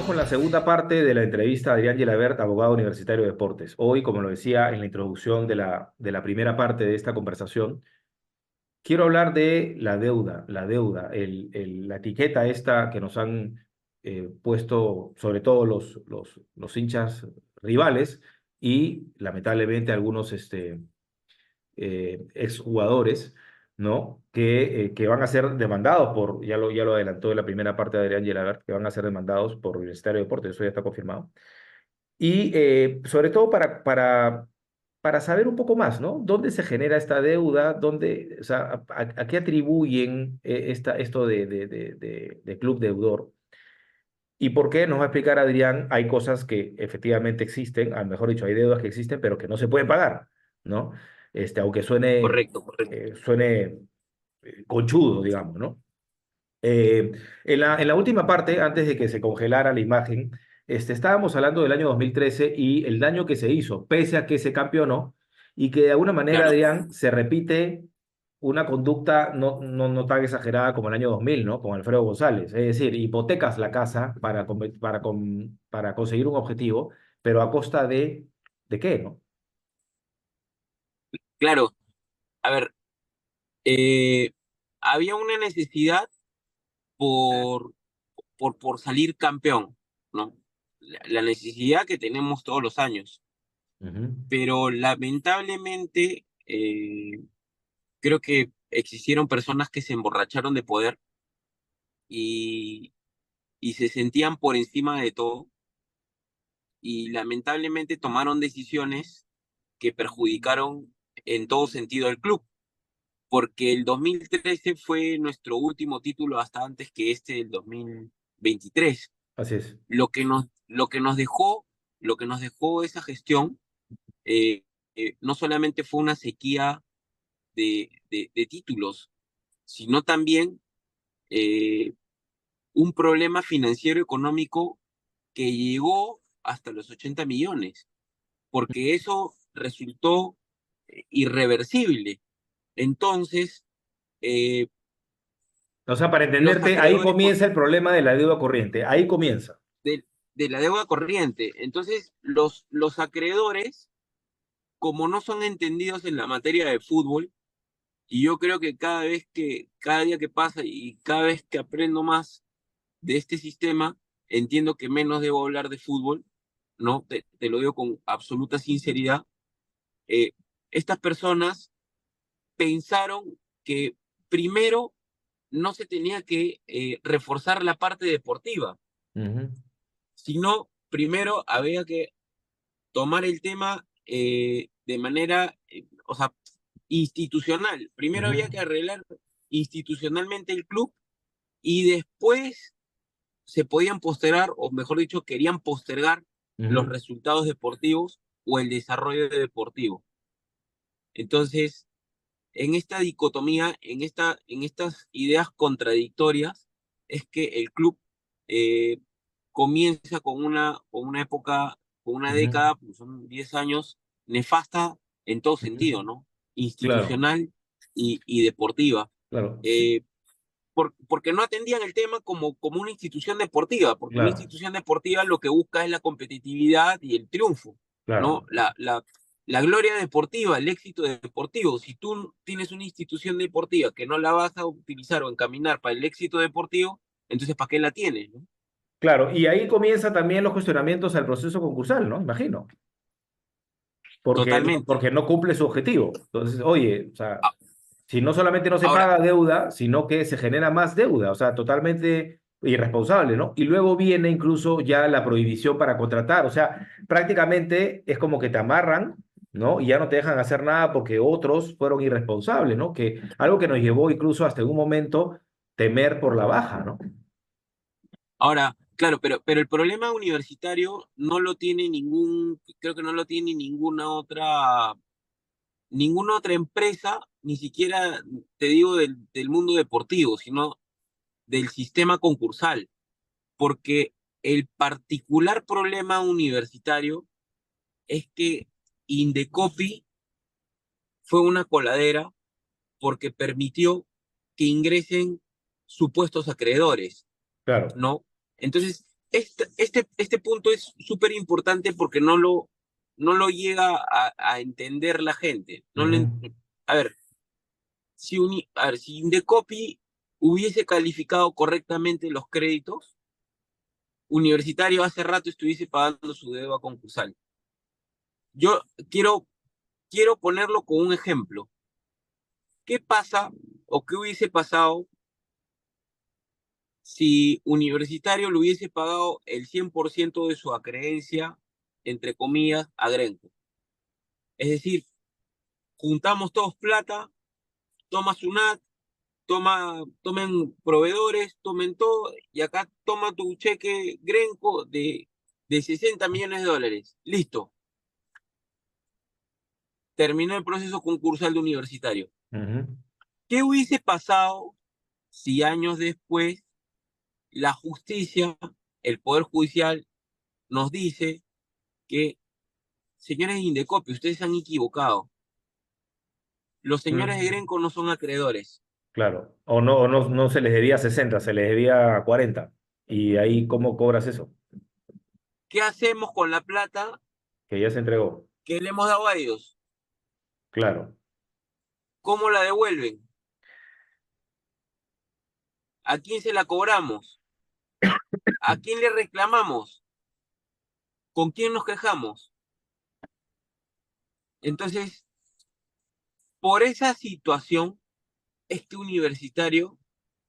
estamos con la segunda parte de la entrevista a Adrián Gelabert, abogado universitario de deportes. Hoy, como lo decía en la introducción de la primera parte de esta conversación, quiero hablar de la deuda, la etiqueta esta que nos han puesto sobre todo los hinchas rivales y lamentablemente algunos exjugadores, ¿no? Que van a ser demandados ya lo adelantó en la primera parte de Adrián Gelabert, que van a ser demandados por Universitario de Deportes, eso ya está confirmado. Y sobre todo para saber un poco más, ¿no? ¿Dónde se genera esta deuda? ¿Dónde, o sea, a qué atribuyen esto de club deudor? ¿Y por qué? Nos va a explicar Adrián, hay cosas que efectivamente existen, a mejor dicho, hay deudas que existen, pero que no se pueden pagar, ¿no? Aunque Correcto, correcto. suene conchudo, digamos, ¿no? Eh, en la última parte, antes de que se congelara la imagen, estábamos hablando del año 2013 y el daño que se hizo, pese a que se campeonó, y que de alguna manera, Claro, Adrián, se repite una conducta no tan exagerada como el año 2000, ¿no? Con Alfredo González. Es decir, hipotecas la casa para conseguir un objetivo, pero a costa ¿de qué, no? claro. A ver, eh, había una necesidad por, por salir campeón, ¿no? La necesidad que tenemos todos los años. Ujú. Pero lamentablemente creo que existieron personas que se emborracharon de poder y, y se sentían por encima de todo y lamentablemente tomaron decisiones que perjudicaron en todo sentido al club. Porque el 2013 fue nuestro último título hasta antes que este del 2023. Así es. Lo que nos dejó esa gestión, eh, no solamente fue una sequía de títulos, sino también eh, un problema financiero económico que llegó hasta los 80 millones, porque eso resultó irreversible. Entonces, eh, O sea, para los entenderte, ahí acreedores comienza el problema de la deuda corriente, ahí comienza. de, de la deuda corriente. Entonces, los acreedores, como no son entendidos en la materia de fútbol, y yo creo que cada día que pasa y cada vez que aprendo más de este sistema, entiendo que menos debo hablar de fútbol, ¿no? Te lo digo con absoluta sinceridad. Eh, Estas personas pensaron que primero no se tenía que reforzar la parte deportiva, Ujú, sino primero había que tomar el tema de manera, o sea, institucional. Primero ujú, había que arreglar institucionalmente el club y después se podían postergar, o mejor dicho, querían postergar los ujú. resultados deportivos o el desarrollo deportivo. Entonces, en esta dicotomía, en estas ideas contradictorias, es que el club eh, comienza con una época, con una Ujú, década, pues son 10 años, nefasta en todo ujú. sentido, ¿no? Claro, Institucional y deportiva. claro, sí, Eh, Porque no atendían el tema como una institución deportiva, porque una claro, institución deportiva lo que busca es la competitividad y el triunfo, ¿no? claro, La gloria deportiva, el éxito deportivo. Si tú tienes una institución deportiva que no la vas a utilizar o encaminar para el éxito deportivo, entonces ¿para qué la tienes, no? claro. Y ahí comienza también los cuestionamientos al proceso concursal, ¿no? Imagino, Totalmente. porque no cumple su objetivo. Entonces, oye, o sea, A- si no solamente no se Ahora, paga deuda, sino que se genera más deuda, o sea, totalmente irresponsable, ¿no? Y luego viene incluso ya la prohibición para contratar, o sea, prácticamente es como que te amarran, ¿no? Y ya no te dejan hacer nada porque otros fueron irresponsables, ¿no? Que algo que nos llevó incluso hasta en un momento temer por la baja, ¿no? claro, pero el problema universitario no lo tiene creo que no lo tiene ninguna otra empresa, ni siquiera te digo del mundo deportivo, sino del sistema concursal, porque el particular problema universitario es que Indecopi fue una coladera porque permitió que ingresen supuestos acreedores, Claro. ¿no? Entonces, este punto es súper importante porque no lo llega a entender la gente. Ujú, A ver, si Indecopi hubiese calificado correctamente los créditos, Universitario hace rato estuviese pagando su deuda concursal. Yo quiero ponerlo con un ejemplo. ¿Qué pasa o qué hubiese pasado si Universitario le hubiese pagado el 100% de su acreencia, entre comillas, a Grenco? Es decir, juntamos todos plata, toma SUNAT, tomen proveedores, tomen todo, y acá toma tu cheque Grenco de 60 millones de dólares. Listo, terminó el proceso concursal de Universitario. ujú. ¿Qué hubiese pasado si años después la justicia, el Poder Judicial, nos dice que, señores de Indecopi, ustedes se han equivocado? Los señores de Mm, Grenco no son acreedores. claro, o no, no se les debía 60, se les debía 40. ¿Y ahí cómo cobras eso? ¿Qué hacemos con la plata Que ya se entregó. que le hemos dado a ellos? Claro. ¿Cómo la devuelven? ¿A quién se la cobramos? ¿A quién le reclamamos? ¿Con quién nos quejamos? Entonces, por esa situación, este universitario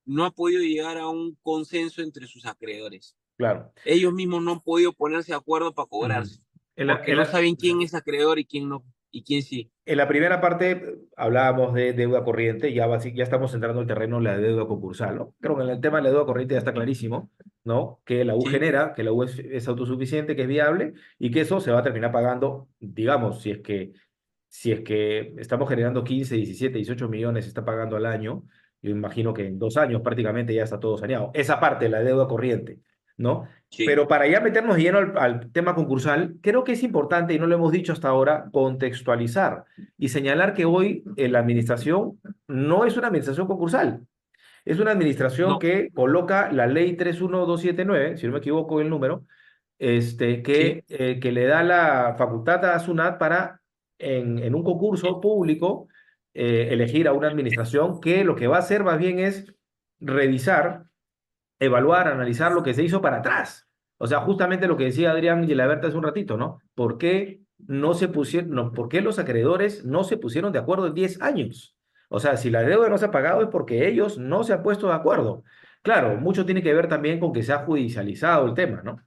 no ha podido llegar a un consenso entre sus acreedores. Claro. Ellos mismos no han podido ponerse de acuerdo para Mm. cobrarse, En la, porque en no la- saben quién es acreedor y quién no, y quién sí. en la primera parte hablábamos de deuda corriente, ya estamos entrando en el terreno de la deuda concursal, ¿no? Creo que en el tema de la deuda corriente ya está clarísimo, ¿no? Que la U Sí, genera, que la U es autosuficiente, que es viable y que eso se va a terminar pagando, digamos, si es que estamos generando 15, 17, 18 millones, se está pagando al año, yo imagino que en 2 años prácticamente ya está todo saneado. Esa parte de la deuda corriente, ¿no? sí. Pero para ya meternos lleno al tema concursal, creo que es importante, y no lo hemos dicho hasta ahora, contextualizar y señalar que hoy la administración no es una administración concursal, es una administración No, que coloca la ley 31279, si no me equivoco el número, sí. que le da la facultad a SUNAT para, en un concurso público, elegir a una administración que lo que va a hacer más bien es revisar, evaluar, analizar lo que se hizo para atrás. O sea, justamente lo que decía Adrián Gilaberta hace un ratito, ¿no? ¿Por qué no se pusieron, no, por qué los acreedores no se pusieron de acuerdo en 10 años? O sea, si la deuda no se ha pagado es porque ellos no se han puesto de acuerdo. Claro, mucho tiene que ver también con que se ha judicializado el tema, ¿no?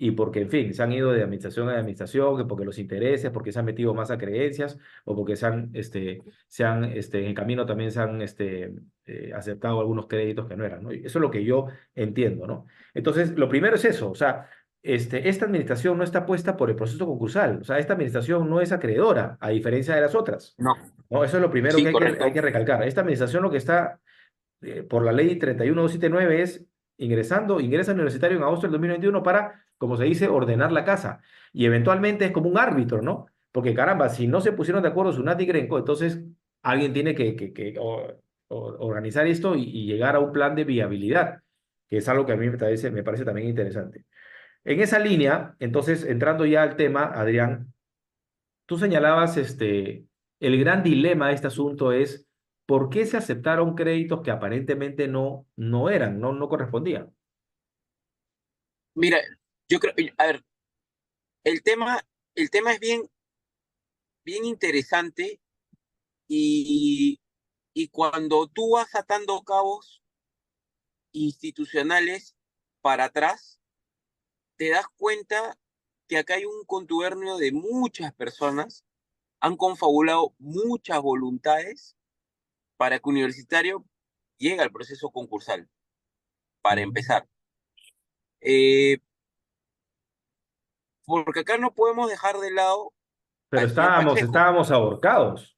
Y porque, en fin, se han ido de administración a administración, que porque los intereses, porque se han metido más a creencias, o porque en el camino también se han aceptado algunos créditos que no eran, ¿no? Y eso es lo que yo entiendo, ¿no? Entonces, lo primero es eso, o sea, esta administración no está puesta por el proceso concursal, o sea, esta administración no es acreedora, a diferencia de las otras, No, ¿no? Eso es lo primero sí, que hay correcto. que recalcar. Esta administración lo que está por la ley 31279 es ingresa al universitario en agosto del 2021 para, como se dice, ordenar la casa. Y eventualmente es como un árbitro, ¿no? Porque caramba, si no se pusieron de acuerdo Sunat y Grenco, entonces alguien tiene organizar esto y llegar a un plan de viabilidad, que es algo que a mí me parece también interesante. En esa línea, entonces, entrando ya al tema, Adrián, tú señalabas, el gran dilema de este asunto es por qué se aceptaron créditos que aparentemente no eran, no correspondían. Mira, yo creo, a ver, el tema, el tema es bien interesante y, y cuando tú vas atando cabos institucionales para atrás, te das cuenta que acá hay un contubernio de muchas personas, han confabulado muchas voluntades para que Universitario llegue al proceso concursal, para Ujú. empezar. Eh, Porque acá no podemos dejar de lado Pero al señor Pacheco. estábamos ahorcados.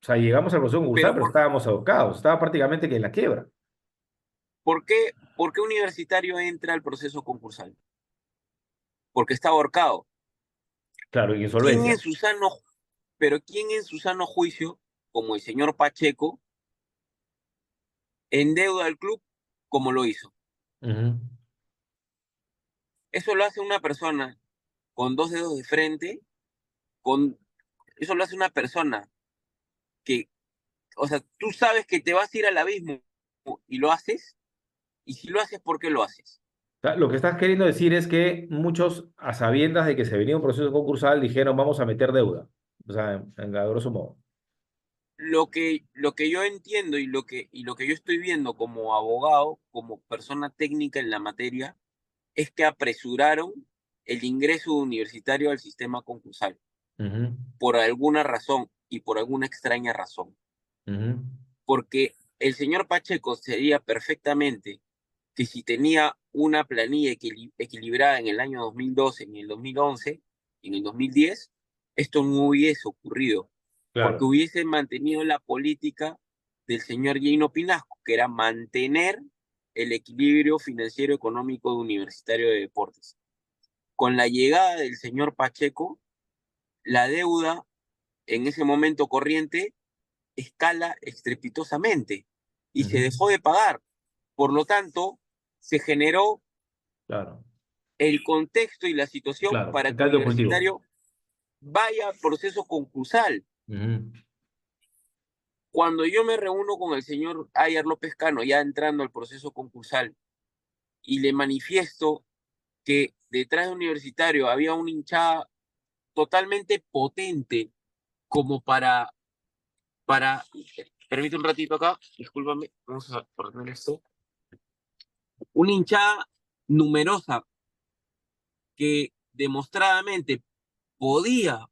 O sea, llegamos al proceso concursal, Pero pero estábamos ahorcados. Estaba prácticamente que en la quiebra. ¿por qué Universitario entra al proceso concursal? Porque está ahorcado. Claro, en ¿Quién insolvencia. en su sano, pero quién en su sano juicio, como el señor Pacheco, endeuda al club como lo hizo? Ujú. Eso lo hace una persona con dos dedos de frente, con, eso lo hace una persona que, o sea, tú sabes que te vas a ir al abismo y lo haces, y si lo haces, ¿por qué lo haces? O sea, lo que estás queriendo decir es que muchos, a sabiendas de que se venía un proceso concursal, dijeron, vamos a meter deuda. O sea, a grosso modo. Lo que yo entiendo y lo que yo estoy viendo como abogado, como persona técnica en la materia, es que apresuraron el ingreso universitario al sistema concursal, Ujú, por alguna razón y por alguna extraña razón. ujú, Porque el señor Pacheco sería perfectamente que si tenía una planilla equilibrada en el año 2012, en el 2011, en el 2010, esto no hubiese ocurrido, porque claro. hubiese mantenido la política del señor Gino Pinasco, que era mantener el equilibrio financiero económico universitario de deportes. Con la llegada del señor Pacheco, la deuda en ese momento corriente escala estrepitosamente y se Ujú, dejó de pagar. Por lo tanto, se generó claro, el contexto y la situación claro. para El que caldo de cultivo. Universitario vaya a proceso concursal. Ujú, Cuando yo me reúno con el señor Ayer López Cano, ya entrando al proceso concursal, y le manifiesto que detrás de Universitario había una hinchada totalmente potente como para, permite un ratito acá, discúlpame, vamos a poner esto, una hinchada numerosa que demostradamente podía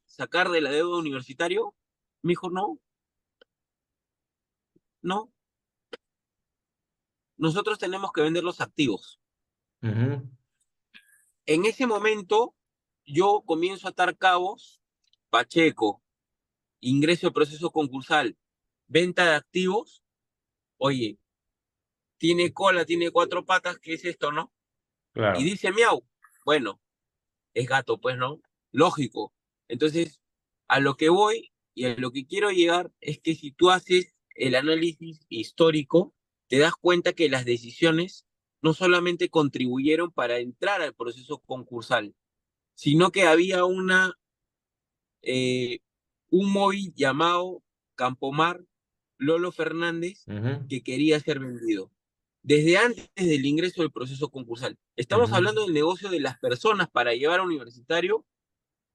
sacar de la deuda Universitario, me dijo, no, no, nosotros tenemos que vender los activos. ujú, En ese momento, yo comienzo a atar cabos, Pacheco, ingreso al proceso concursal, venta de activos, oye, tiene cola, tiene cuatro patas, ¿qué es esto, no? Y claro. dice miau, bueno, es gato, pues, ¿no? Lógico. Entonces, a lo que voy y a lo que quiero llegar es que si tú haces el análisis histórico, te das cuenta que las decisiones no solamente contribuyeron para entrar al proceso concursal, sino que había eh, un móvil llamado Campomar Lolo Fernández Ujú, que quería ser vendido. Desde antes del ingreso del proceso concursal. Estamos ujú, hablando del negocio de las personas para llevar a universitario,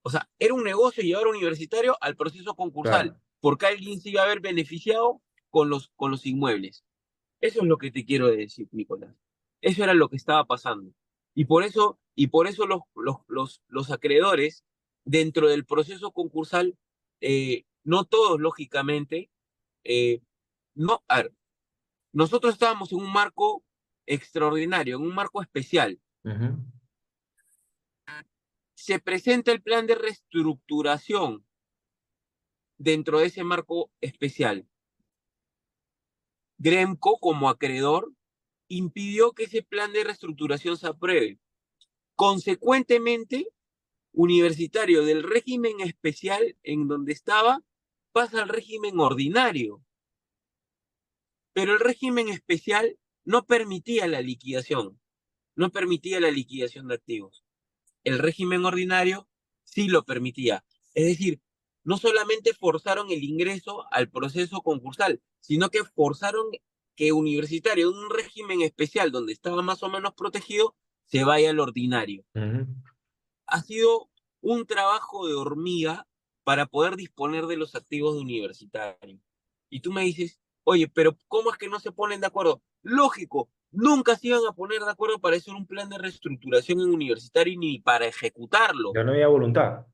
o sea, era un negocio llevar universitario al proceso concursal, claro. porque alguien se iba a ver beneficiado con los inmuebles. Eso es lo que te quiero decir, Nicolás. Eso era lo que estaba pasando. Y por eso los acreedores, dentro del proceso concursal, no todos, lógicamente, eh, no, a ver, nosotros estábamos en un marco extraordinario, en un marco especial. Ujú, Se presenta el plan de reestructuración dentro de ese marco especial. Gremco, como acreedor, impidió que ese plan de reestructuración se apruebe. Consecuentemente, Universitario del régimen especial en donde estaba pasa al régimen ordinario, pero el régimen especial no permitía la liquidación, no permitía la liquidación de activos. El régimen ordinario sí lo permitía. Es decir, no solamente forzaron el ingreso al proceso concursal, sino que forzaron que Universitario, en un régimen especial donde estaba más o menos protegido, se vaya al ordinario. ujú. Ha sido un trabajo de hormiga para poder disponer de los activos de Universitario. Y tú me dices, oye, pero ¿cómo es que no se ponen de acuerdo? Lógico, nunca se iban a poner de acuerdo para hacer un plan de reestructuración en Universitario ni para ejecutarlo. Ya no había voluntad.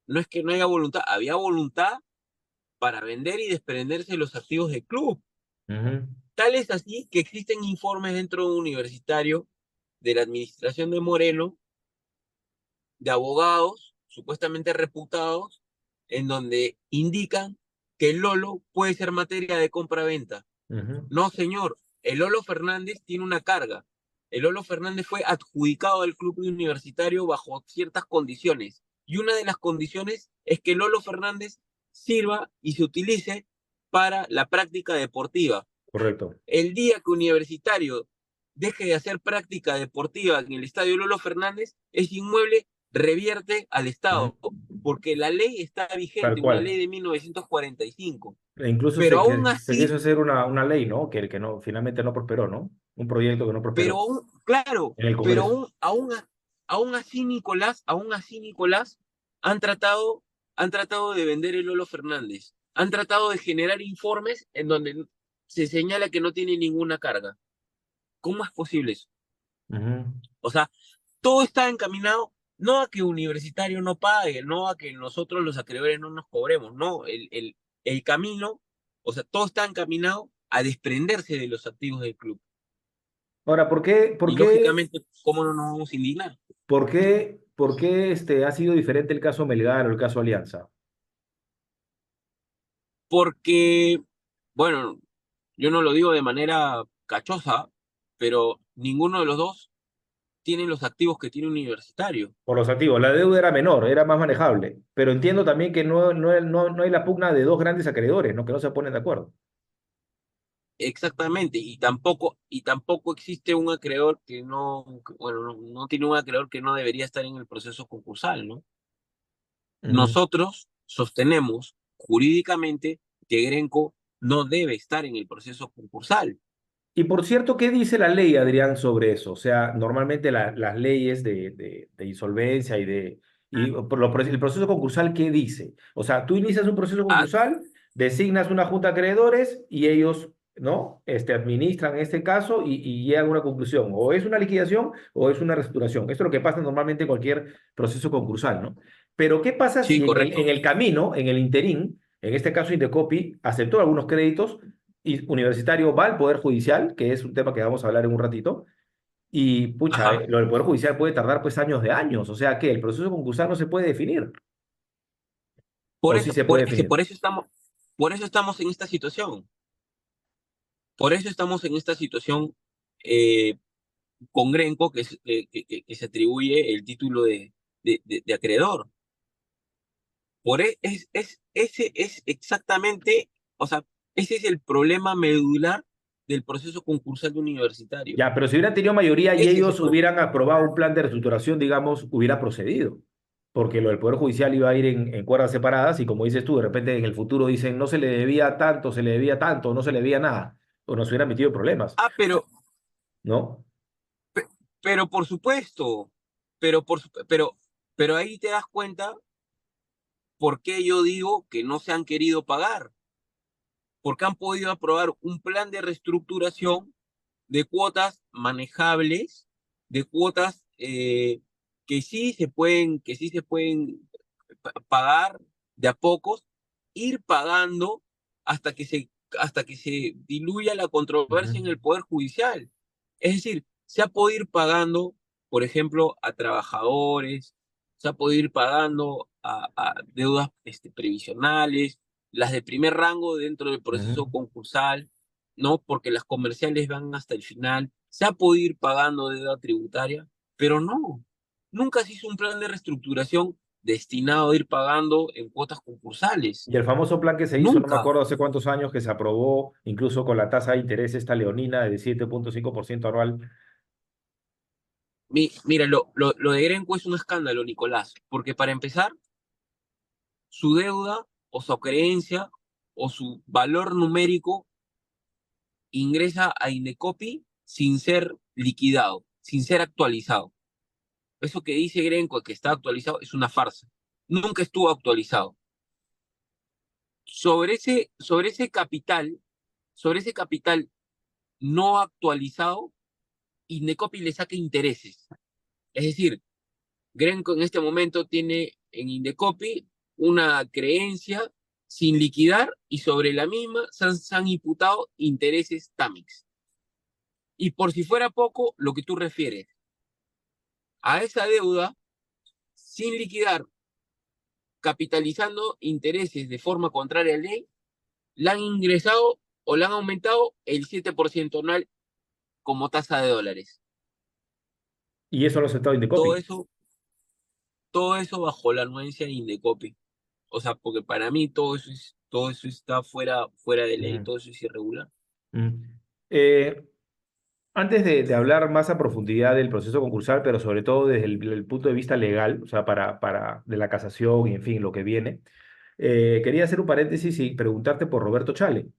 No es que no haya voluntad, había voluntad para vender y desprenderse de los activos del club. Ujú, Tal es así que existen informes dentro de un Universitario de la administración de Moreno de abogados supuestamente reputados en donde indican que el Lolo puede ser materia de compra-venta. ujú, No, señor, el Lolo Fernández tiene una carga. El Lolo Fernández fue adjudicado al club universitario bajo ciertas condiciones. Y una de las condiciones es que el Lolo Fernández sirva y se utilice para la práctica deportiva. correcto. El día que Universitario deje de hacer práctica deportiva en el estadio Lolo Fernández, ese inmueble revierte al Ujú. Estado, porque la ley está Tal vigente, una ley cual. de 1945. E incluso Pero aún se quiso así, hacer una ley, ¿no? Que no, finalmente no prosperó, ¿no? Un proyecto que no pero prosperó aún, claro, en el pero Congreso. aún así, Nicolás, han tratado, han tratado de vender el Lolo Fernández. Han tratado de generar informes en donde se señala que no tiene ninguna carga. ¿Cómo es posible eso? Ujú, O sea, todo está encaminado no a que Universitario no pague, no a que nosotros los acreedores no nos cobremos, no, el camino, o sea, todo está encaminado a desprenderse de los activos del club. ahora, Y lógicamente, ¿cómo no nos vamos a indignar? por qué ha sido diferente el caso Melgar o el caso Alianza? Porque, bueno, yo no lo digo de manera cachosa, pero ninguno de los dos tiene los activos que tiene Universitario. Por los activos, la deuda era menor, era más manejable, pero entiendo también que no hay la pugna de dos grandes acreedores, ¿no? Que no se ponen de acuerdo. Exactamente, y tampoco existe un acreedor que no, bueno, no tiene un acreedor que no debería estar en el proceso concursal, ¿no? Ujú. Nosotros sostenemos jurídicamente que Grenco no debe estar en el proceso concursal. Y por cierto, ¿qué dice la ley, Adrián, sobre eso? O sea, normalmente las leyes de insolvencia el proceso concursal, ¿qué dice? O sea, tú inicias un proceso Ah, concursal, designas una junta de acreedores y ellos, ¿no? Administran este caso y llegan a una conclusión. O es una liquidación o es una reestructuración. Esto es lo que pasa normalmente en cualquier proceso concursal, ¿no? Pero ¿qué pasa sí, si en correcto. el camino, en el interín, en este caso Indecopi, aceptó algunos créditos? Y Universitario va al Poder Judicial, que es un tema que vamos a hablar en un ratito, y pucha, Ajá. lo del Poder Judicial puede tardar pues años de años, o sea que el proceso concursal no se puede definir, Por o sí eso, se puede es que definir. por eso estamos en esta situación. Por eso estamos en esta situación eh, con Grenco, que se atribuye el título de acreedor. Ese es exactamente, o sea, ese es el problema medular del proceso concursal universitario. Ya, pero si hubieran tenido mayoría y Ese es el ellos problema. hubieran aprobado un plan de reestructuración, digamos, hubiera procedido, porque lo del Poder Judicial iba a ir en cuerdas separadas y como dices tú, de repente en el futuro dicen no se le debía tanto, se le debía tanto, no se le debía nada, o nos hubieran metido problemas, Ah, ¿no? pe- pero por supuesto, pero, por, su- pero ahí te das cuenta por qué yo digo que no se han querido pagar, porque han podido aprobar un plan de reestructuración de cuotas manejables, de cuotas que sí se pueden pagar de a pocos, ir pagando hasta que hasta que se diluya la Ujú, controversia en el Poder Judicial. Es decir, se ha podido ir pagando, por ejemplo, a trabajadores, se ha podido ir pagando a deudas previsionales, las de primer rango dentro del proceso ujú. concursal, ¿no? Porque las comerciales van hasta el final, se ha podido ir pagando deuda tributaria, pero no, nunca se hizo un plan de reestructuración destinado a ir pagando en cuotas concursales. Y el famoso plan que se hizo, no me Nunca. acuerdo hace cuántos años, que se aprobó incluso con la tasa de interés esta leonina de 7,5% anual. Mira, lo de Grenco es un escándalo, Nicolás, porque para empezar, su deuda o su creencia o su valor numérico ingresa a Indecopi sin ser liquidado, sin ser actualizado. Eso que dice Grenco que está actualizado es una farsa. Nunca estuvo actualizado. Sobre ese capital, sobre ese capital no actualizado, Indecopi le saca intereses. Es decir, Grenco en este momento tiene en Indecopi una creencia sin liquidar y sobre la misma se han imputado intereses TAMIX. Y por si fuera poco, lo que tú refieres, a esa deuda, sin liquidar, capitalizando intereses de forma contraria a la ley, la han ingresado o la han aumentado el 7% anual como tasa de dólares. Y eso lo ha aceptado Todo Indecopi. eso, todo eso bajo la anuencia de Indecopi. O sea, porque para mí todo eso está fuera de ley, Mm, todo eso es irregular. mm. Eh, Antes de hablar más a profundidad del proceso concursal, pero sobre todo desde el punto de vista legal, o sea, de la casación y en fin, lo que viene, quería hacer un paréntesis y preguntarte por Roberto Chale.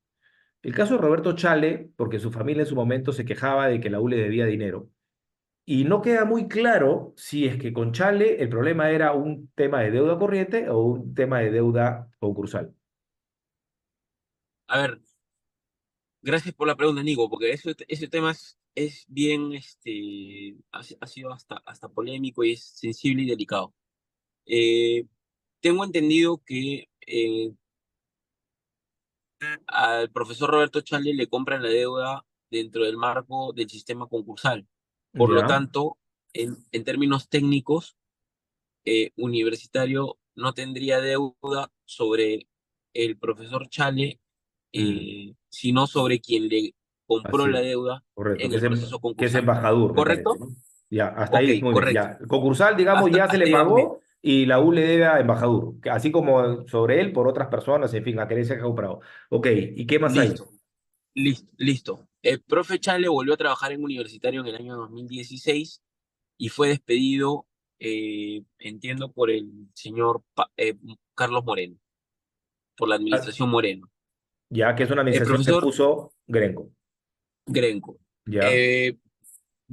El caso de Roberto Chale, porque su familia en su momento se quejaba de que la U le debía dinero, y no queda muy claro si es que con Chale el problema era un tema de deuda corriente o un tema de deuda concursal. A ver, gracias por la pregunta, Nico, porque ese tema es bien, ha sido hasta polémico y es sensible y delicado. Eh, Tengo entendido que al profesor Roberto Chale le compran la deuda dentro del marco del sistema concursal. Por lo Ya. tanto, en términos técnicos, Universitario no tendría deuda sobre el profesor Chale, Mm, sino sobre quien le compró la así, deuda correcto, en el proceso que es concursal. embajador, me parece, ¿Correcto? ¿no? Ya, hasta Ok, ahí, muy bien, correcto. ya. El concursal, digamos, Hasta, ya se le hasta ahí vamos bien. pagó y la U le debe a embajador, así como sobre él por otras personas, en fin, a querer se ha comprado. Ok, ¿y qué más hay? Listo, listo, listo. El profe Chale volvió a trabajar en Universitario en el año 2016 y fue despedido, entiendo, por el señor Carlos Moreno, por la Ah, administración Moreno. ya que es una El administración que profesor puso Grenco. Grenco Ya. eh,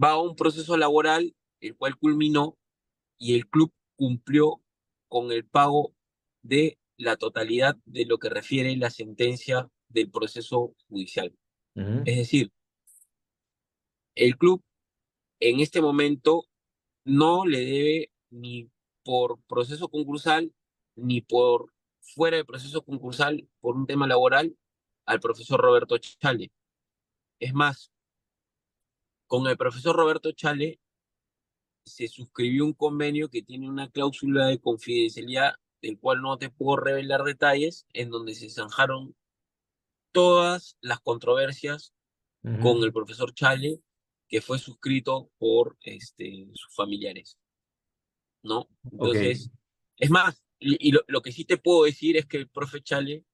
va a un proceso laboral, el cual culminó y el club cumplió con el pago de la totalidad de lo que refiere la sentencia del proceso judicial. Ujú. Es decir, el club en este momento no le debe ni por proceso concursal ni por fuera de proceso concursal por un tema laboral al profesor Roberto Chale. Es más, con el profesor Roberto Chale se suscribió un convenio que tiene una cláusula de confidencialidad del cual no te puedo revelar detalles, en donde se zanjaron todas las controversias con Ujú. el profesor Chale, que fue suscrito por sus familiares, ¿no? Ok, Entonces, es más, y lo que sí te puedo decir es que el profe Chale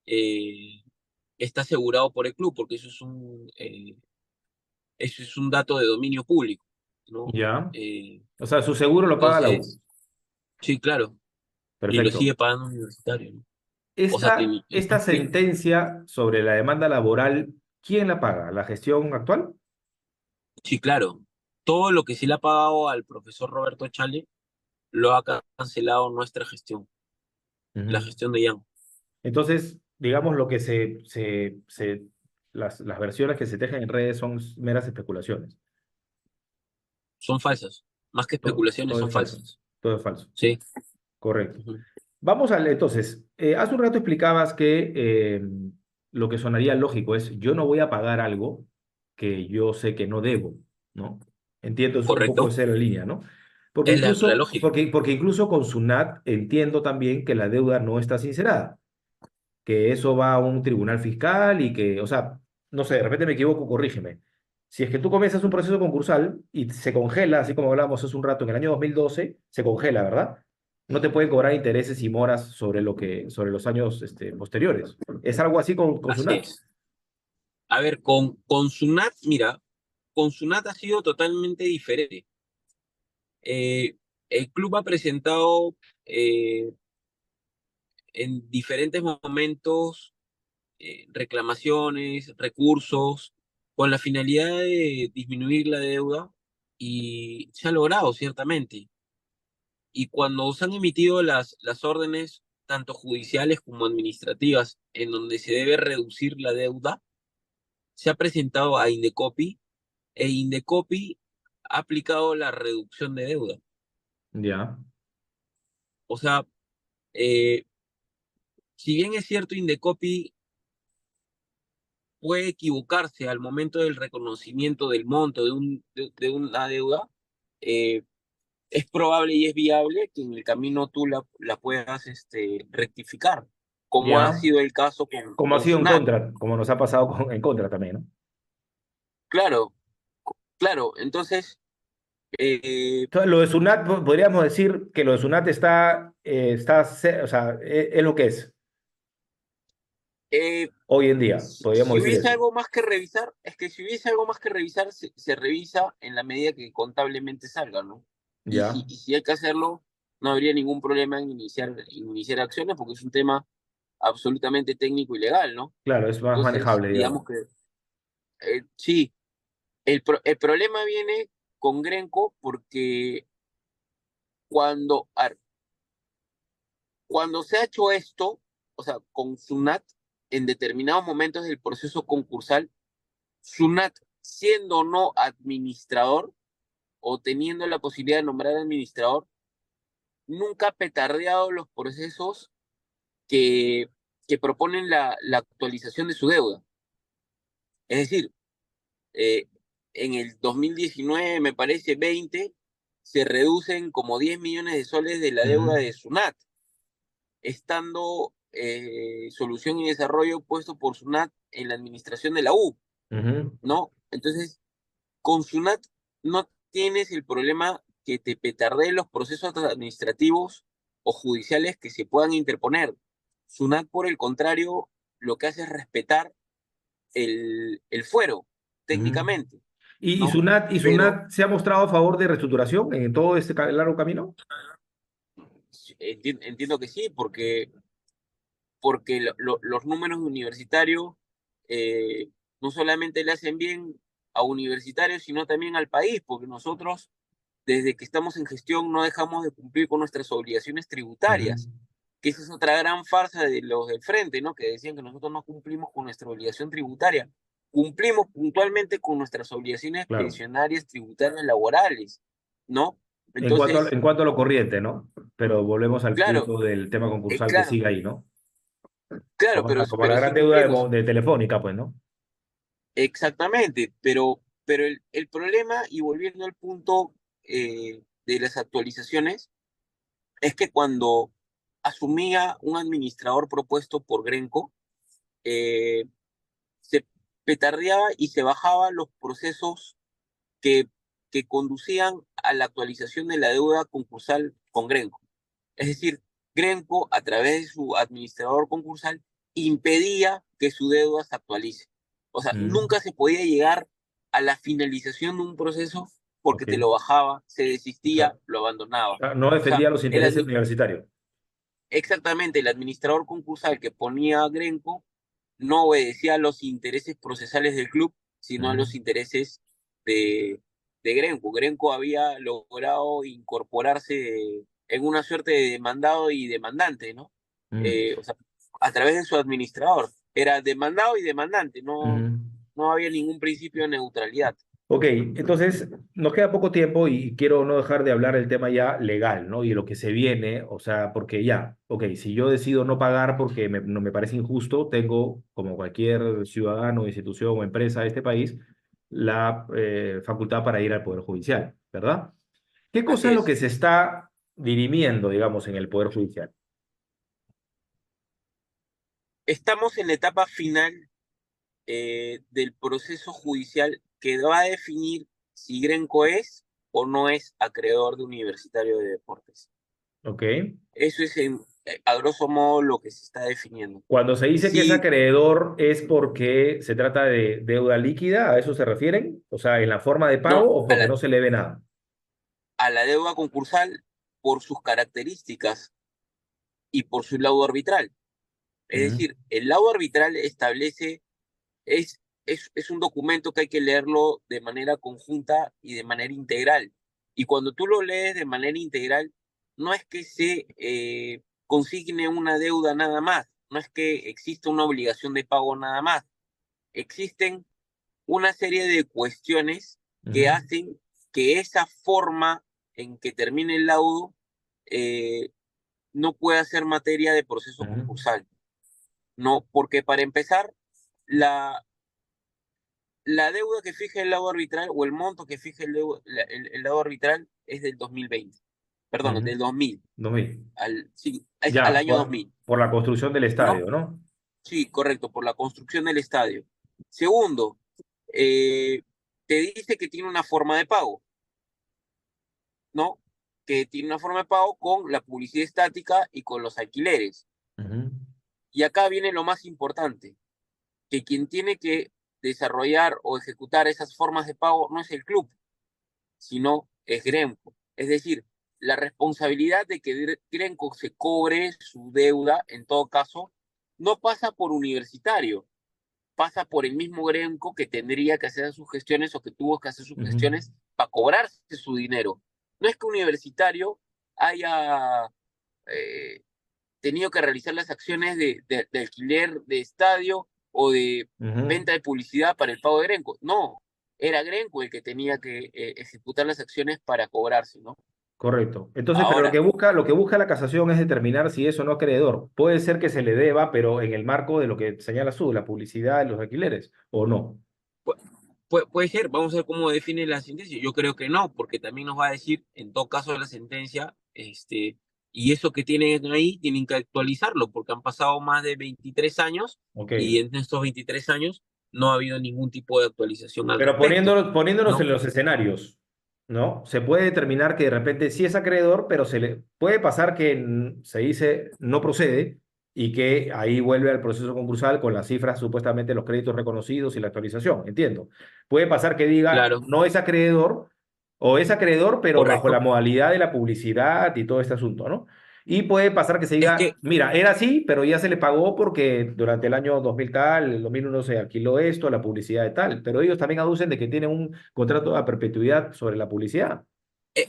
eh, está asegurado por el club, porque eso es un dato de dominio público, ¿no? ya. Eh, O sea, su seguro lo paga la U. entonces, sí, claro, y lo Perfecto. sigue pagando universitario, ¿no? O sea que Esta sentencia sobre la demanda laboral, ¿quién la paga? ¿La gestión actual? sí, claro, todo lo que se le ha pagado al profesor Roberto Chale lo ha cancelado nuestra gestión, la Ujú. gestión de Yang. Entonces, digamos, lo que las versiones que se tejen en redes son meras especulaciones. Son falsas, más que especulaciones, Todo son es falso. falsas. Todo es falso. Sí. Correcto. Ujú. Entonces, hace un rato explicabas que lo que sonaría lógico es, yo no voy a pagar algo que yo sé que no debo, ¿no? Entiendo, es un poco Correcto, esa la línea, ¿no? es la lógica. Porque incluso con SUNAT entiendo también que la deuda no está sincerada, que eso va a un tribunal fiscal y que, o sea, no sé, de repente me equivoco, corrígeme. Si es que tú comienzas un proceso concursal y se congela, así como hablábamos hace un rato, en el año 2012 se congela, ¿verdad? No te pueden cobrar intereses y moras sobre los años posteriores. ¿Es algo así con Así SUNAT? es. A ver, con Sunat, mira, con Sunat ha sido totalmente diferente. Eh, el club ha presentado eh, en diferentes momentos reclamaciones, recursos, con la finalidad de disminuir la deuda y se ha logrado, ciertamente. Y cuando se han emitido las órdenes, tanto judiciales como administrativas, en donde se debe reducir la deuda, se ha presentado a Indecopi e Indecopi ha aplicado la reducción de deuda. Ya, O sea, eh, si bien es cierto, Indecopi puede equivocarse al momento del reconocimiento del monto de una deuda, eh, es probable y es viable que en el camino tú la puedas rectificar, como ha ya. sido el caso Como ha con sido en Sunat. contra, como nos ha pasado en contra también, ¿no? Claro, claro, entonces, Entonces, lo de SUNAT, podríamos decir que lo de SUNAT o sea, es lo que es. Eh, Hoy en día, podríamos si decir hubiese eso. algo más que revisar, es que si hubiese algo más que revisar, se revisa en la medida que contablemente salga, ¿no? Ya, Y si hay que hacerlo, no habría ningún problema en iniciar acciones porque es un tema absolutamente técnico y legal, ¿no? claro, es más Entonces, manejable, digamos. digamos que sí, el problema viene con Grenco porque cuando, cuando se ha hecho esto, o sea, con Sunat, en determinados momentos del proceso concursal, Sunat, siendo o no administrador o teniendo la posibilidad de nombrar administrador, nunca ha petardeado los procesos que, que proponen la actualización de su deuda. Es decir, eh, en el 2019, me parece, 20, se reducen como 10 millones de soles de la deuda Ujú, de Sunat, estando solución y desarrollo puesto por Sunat en la administración de la U, ujú, ¿no? Entonces, con Sunat no tienes el problema que te petardeen los procesos administrativos o judiciales que se puedan interponer. Sunat, por el contrario, lo que hace es respetar el fuero, ujú. técnicamente, ¿Y ¿no? Pero Sunat se ha mostrado a favor de reestructuración en todo este largo camino? entiendo que sí, porque los números universitarios no solamente le hacen bien a universitarios, sino también al país, porque nosotros, desde que estamos en gestión, no dejamos de cumplir con nuestras obligaciones Ujú, tributarias, que esa es otra gran farsa de los del frente, ¿no? Que decían que nosotros no cumplimos con nuestra obligación tributaria. Cumplimos puntualmente con nuestras obligaciones claro. pensionarias, tributarias, laborales, ¿no? Entonces, En cuanto a lo corriente, ¿no? Pero volvemos al claro, punto del tema concursal que claro, sigue ahí, ¿no? claro, Como la pero gran sí deuda cumplimos. de Telefónica, pues, ¿no? Exactamente, pero el problema, y volviendo al punto de las actualizaciones, es que cuando asumía un administrador propuesto por Grenco, eh, se petardeaba y se bajaba los procesos que, que conducían a la actualización de la deuda concursal con Grenco. Es decir, Grenco, a través de su administrador concursal, impedía que su deuda se actualice. O sea, Mm, nunca se podía llegar a la finalización de un proceso porque ok. te lo bajaba, se O sea, desistía, lo abandonaba. no O sea, defendía los intereses universitarios. exactamente, el administrador concursal que ponía a Grenco no obedecía a los intereses procesales del club, sino a Ujú, los intereses de, de Grenco. Grenco había logrado incorporarse en una suerte de demandado y demandante, ¿no? mm, O sea, a través de su administrador. Era demandado y demandante, ujú. no había ningún principio de neutralidad. Ok, entonces nos queda poco tiempo y quiero no dejar de hablar del tema ya legal, ¿no? Y lo que se viene, o sea, porque ya, ok, si yo decido no pagar porque no me parece injusto, tengo, como cualquier ciudadano, institución o empresa de este país, la facultad para ir al Poder Judicial, ¿verdad? ¿Qué cosa Así es lo que es. se está dirimiendo, digamos, en el Poder Judicial? Estamos en la etapa final del proceso judicial que va a definir si Grenco es o no es acreedor de Universitario de Deportes. ¿Ok? Eso es a grosso modo lo que se está definiendo. Cuando se dice que es Si acreedor es porque se trata de deuda líquida, ¿a eso se refieren? O sea, en la forma de pago no o porque no se le ve nada. a la deuda concursal por sus características y por su laudo arbitral. Es Ujú, decir, el laudo arbitral establece, es un documento que hay que leerlo de manera conjunta y de manera integral. Y cuando tú lo lees de manera integral, no es que se consigne una deuda nada más, no es que exista una obligación de pago nada más. Existen una serie de cuestiones que ujú, hacen que esa forma en que termine el laudo eh, no pueda ser materia de proceso ujú, concursal. No, porque para empezar, la, la deuda que fija el laudo arbitral o el monto que fija el laudo arbitral es del 2020. Perdón, es ujú. del 2000. 2000. Sí, es al Ya, año 2000, por la construcción del ¿no? estadio, ¿no? Sí, correcto, por la construcción del estadio. Segundo, eh, te dice que tiene una forma de pago, ¿no? Que tiene una forma de pago con la publicidad estática y con los alquileres. Ujú. Y acá viene lo más importante, que quien tiene que desarrollar o ejecutar esas formas de pago no es el club, sino es Gremco. Es decir, la responsabilidad de que Gremco se cobre su deuda, en todo caso, no pasa por Universitario, pasa por el mismo Gremco que tendría que hacer sus gestiones o que tuvo que hacer sus Ujú, gestiones para cobrarse su dinero. No es que Universitario haya eh, tenido que realizar las acciones de alquiler de estadio o de ujú. venta de publicidad para el pago de Grenco. No, era Grenco el que tenía que ejecutar las acciones para cobrarse, ¿no? Correcto. Entonces, pero Ahora, lo que busca la casación es determinar si es o no acreedor. Puede ser que se le deba, pero en el marco de lo que señala tú, la publicidad, los alquileres, o no. pu- puede ser, vamos a ver cómo define la sentencia. Yo creo que no, porque también nos va a decir, en todo caso, la sentencia, y eso que tienen ahí, tienen que actualizarlo, porque han pasado más de 23 años Ok. y en estos 23 años no ha habido ningún tipo de actualización al Pero respecto, poniéndonos en ¿no? los escenarios, ¿no? Se puede determinar que de repente sí es acreedor, pero se le puede pasar que se dice no procede y que ahí vuelve al proceso concursal con las cifras, supuestamente los créditos reconocidos y la actualización, entiendo. Puede pasar que diga Claro, no es acreedor o es acreedor, pero bajo la correcto. modalidad de la publicidad y todo este asunto, ¿no? Y puede pasar que se Es diga, que, mira, era así, pero ya se le pagó porque durante el año 2000 tal, el 2001 se alquiló esto, la publicidad de tal, pero ellos también aducen de que tienen un contrato a perpetuidad sobre la publicidad. eh,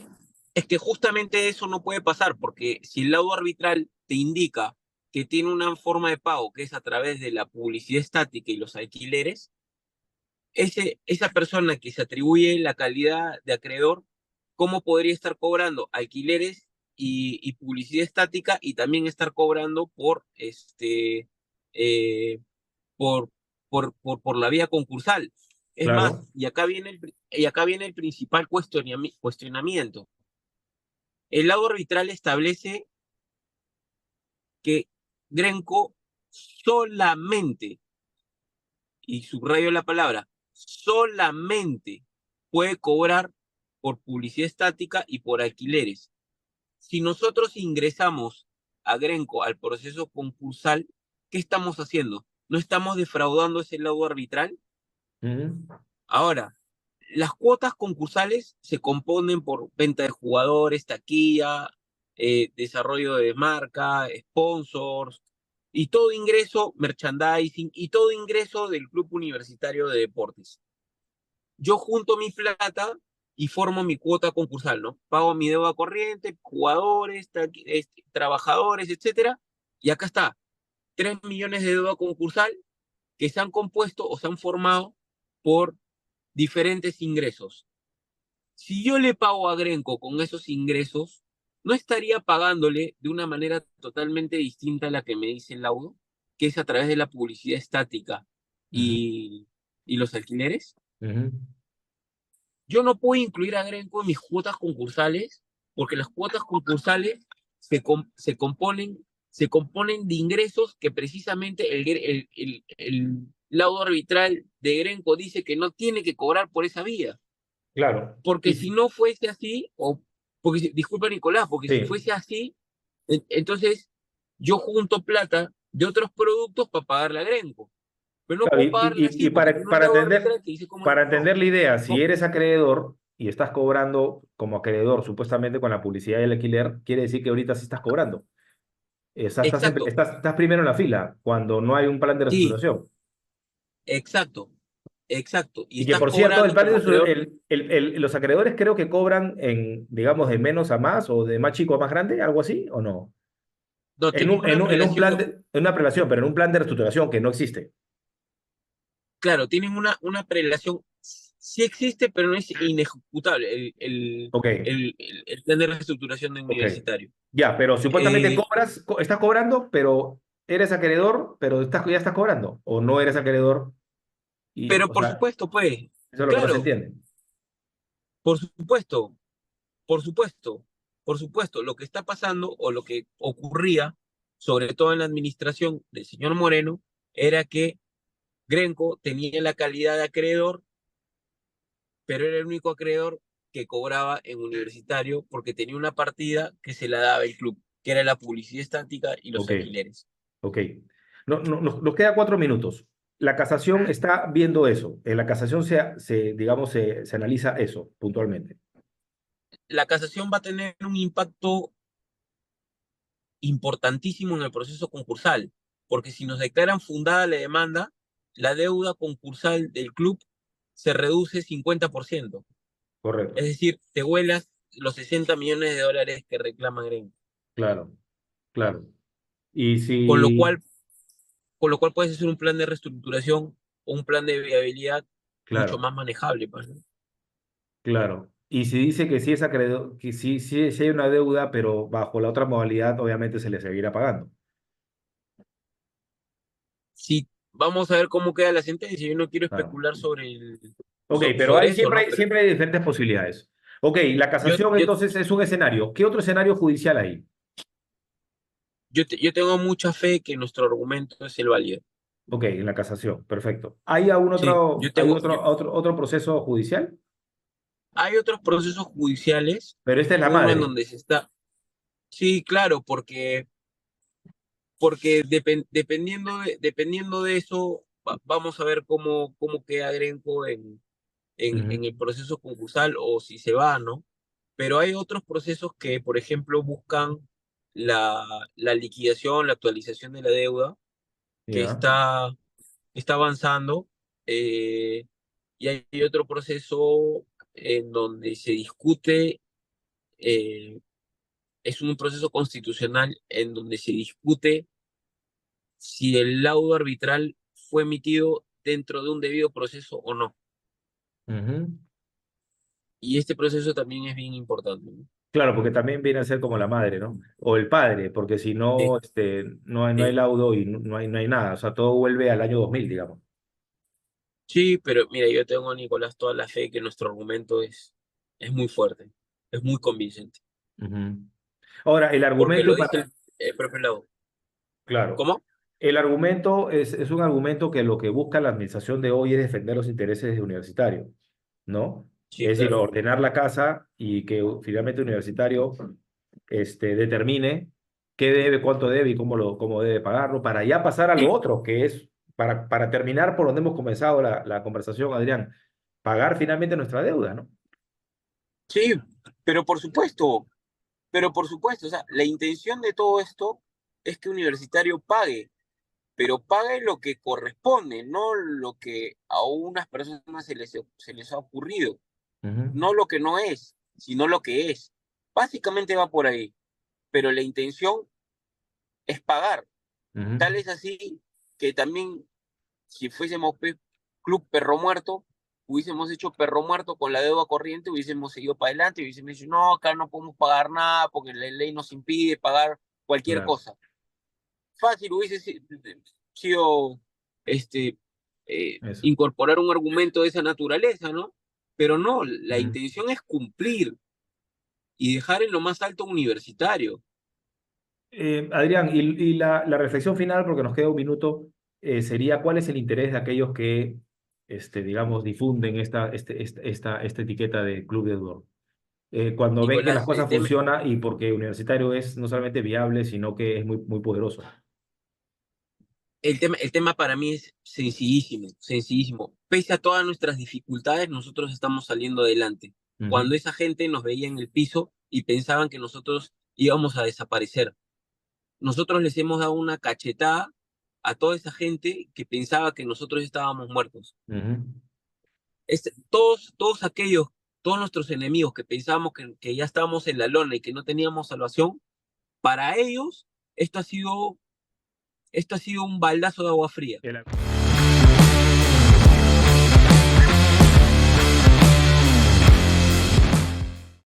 es que justamente eso no puede pasar, porque si el laudo arbitral te indica que tiene una forma de pago que es a través de la publicidad estática y los alquileres, esa persona que se atribuye la calidad de acreedor, ¿cómo podría estar cobrando alquileres y publicidad estática y también estar cobrando eh, por, por la vía concursal? Es más, Claro. y acá viene el principal cuestionamiento. El laudo arbitral establece que Grenco solamente, y subrayo la palabra, solamente puede cobrar por publicidad estática y por alquileres. Si nosotros ingresamos a Grenco al proceso concursal, ¿qué estamos haciendo? ¿No estamos defraudando ese laudo arbitral? Ujú. Ahora, las cuotas concursales se componen por venta de jugadores, taquilla, desarrollo de marca, sponsors y todo ingreso, merchandising y todo ingreso del Club Universitario de Deportes. Yo junto mi plata y formo mi cuota concursal, ¿no? Pago mi deuda corriente, jugadores, trabajadores, etcétera. Y acá está, 3 millones de deuda concursal que se han compuesto o se han formado por diferentes ingresos. Si yo le pago a Grenco con esos ingresos, no estaría pagándole de una manera totalmente distinta a la que me dice el laudo, que es a través de la publicidad estática Ujú. y, y los alquileres. Ujú. Yo no puedo incluir a Grenco en mis cuotas concursales porque las cuotas concursales se componen de ingresos que precisamente el laudo arbitral de Grenco dice que no tiene que cobrar por esa vía. Claro. Porque si no fuese así, disculpa Nicolás, porque si Sí. fuese así, entonces yo junto plata de otros productos para pagarle a Grenco. Pero no Claro, puedo pagarle y así porque tiene un laudo arbitral que dice cómo le para pago. entender la idea, si ¿No? eres acreedor y estás cobrando como acreedor, supuestamente con la publicidad y el alquiler, quiere decir que ahorita sí estás cobrando. Exacto, Estás primero en la fila cuando no hay un plan de sí, reestructuración. exacto, exacto. Y Y que, estás por cierto, cobrando como acreedor. los acreedores creo que cobran digamos, de menos a más o de más chico a más grande, algo así, ¿o no? No, tienen una En un plan prelación, en una prelación, pero en un plan de reestructuración que no existe. claro, tienen una prelación, sí existe, pero no es inejecutable Ok, el plan de reestructuración de ok. universitario. Ya, pero supuestamente Eh, estás cobrando, pero eres acreedor, pero ya estás cobrando, o no eres acreedor, y, pero o por sea, supuesto, pues, eso es lo que no se claro, entiende. por supuesto, por supuesto, por supuesto, lo que está pasando o lo que ocurría, sobre todo en la administración del señor Moreno, era que Grenco tenía la calidad de acreedor, pero era el único acreedor que cobraba en universitario porque tenía una partida que se la daba el club, que era la publicidad estática y los Ok, alquileres. ok. Nos queda 4 minutos. La casación está viendo eso. En la casación digamos, se analiza eso puntualmente. La casación va a tener un impacto importantísimo en el proceso concursal, porque si nos declaran fundada la demanda, la deuda concursal del club se reduce 50%. Es Correcto. decir, te vuelas los 60 millones de dólares que reclama Gremio. Claro, claro. Y Con lo si, cual, con lo cual puedes hacer un plan de reestructuración o un plan de viabilidad mucho claro, más manejable, pues, ¿no? claro. Y si dice que sí es acreedor, que sí hay una deuda, pero bajo la otra modalidad, obviamente se le seguirá pagando. Si vamos a ver cómo queda la sentencia, yo no quiero Claro. especular Ok, pero sobre hay eso, ¿no? Pero siempre hay diferentes posibilidades. Ok, la yo, casación yo, entonces es un escenario. ¿Qué otro escenario judicial hay? yo tengo mucha fe que nuestro argumento es el válido. Ok, en la casación, perfecto. ¿Hay algún Sí, hay otro proceso judicial? hay otros procesos judiciales, Pero esta es la uno en madre. donde se está, sí, claro, porque dependiendo de eso, vamos a ver cómo queda Grenco Ujú. en el proceso concursal o si se va, ¿no? Pero hay otros procesos que, por ejemplo, buscan la, la liquidación, la actualización de la deuda, que Ya. está avanzando, eh, y hay otro proceso en donde se discute, eh, es un proceso constitucional en donde se discute si el laudo arbitral fue emitido dentro de un debido proceso o no. Ujú. Y este proceso también es bien importante, ¿no? Claro, porque también viene a ser como la madre, ¿no? O el padre, porque si Sí, no, no hay sí. laudo y no hay nada. O sea, todo vuelve al año 2000, digamos. Sí, pero mira, yo tengo, Nicolás, toda la fe que nuestro argumento es muy fuerte, es muy convincente, Ujú. Ahora, el porque argumento lo dice para... el propio lado. Claro. ¿Cómo? El argumento es un argumento que lo que busca la administración de hoy es defender los intereses de Universitario, ¿no? Sí, Es decir, claro. ordenar la casa y que finalmente Universitario determine qué debe, cuánto debe y cómo debe pagarlo, para ya pasar a lo otro, que es, para terminar por donde hemos comenzado la conversación, Adrián, pagar finalmente nuestra deuda, ¿no? Sí, pero por supuesto, o sea, la intención de todo esto es que Universitario pague, pero pague lo que corresponde, no lo que a unas personas se les ha ocurrido, Ujú, no lo que no es, sino lo que es. Básicamente va por ahí, pero la intención es pagar. ujú, Tal es así que también, si fuésemos Club Perro Muerto, hubiésemos hecho Perro Muerto con la deuda corriente, hubiésemos seguido para adelante y hubiésemos dicho, no, acá no podemos pagar nada porque la ley nos impide pagar cualquier claro, cosa. Fácil hubiese sido eso. incorporar un argumento de esa naturaleza, ¿no? Pero no, la Ujú. intención es cumplir y dejar en lo más alto un universitario. Adrián, y la reflexión final, porque nos queda un minuto, sería cuál es el interés de aquellos que, digamos, difunden esta etiqueta de club de deudor. Cuando ven que las Nicolás, cosas funcionan y porque Universitario es no solamente viable, sino que es muy, muy poderoso. el tema para mí es sencillísimo, sencillísimo. Pese a todas nuestras dificultades, nosotros estamos saliendo adelante. Ujú, Cuando esa gente nos veía en el piso y pensaban que nosotros íbamos a desaparecer, nosotros les hemos dado una cachetada a toda esa gente que pensaba que nosotros estábamos muertos. ujú, Todos aquellos, todos nuestros enemigos que pensábamos que ya estábamos en la lona y que no teníamos salvación, para ellos esto ha sido, esto ha sido un baldazo de agua fría. El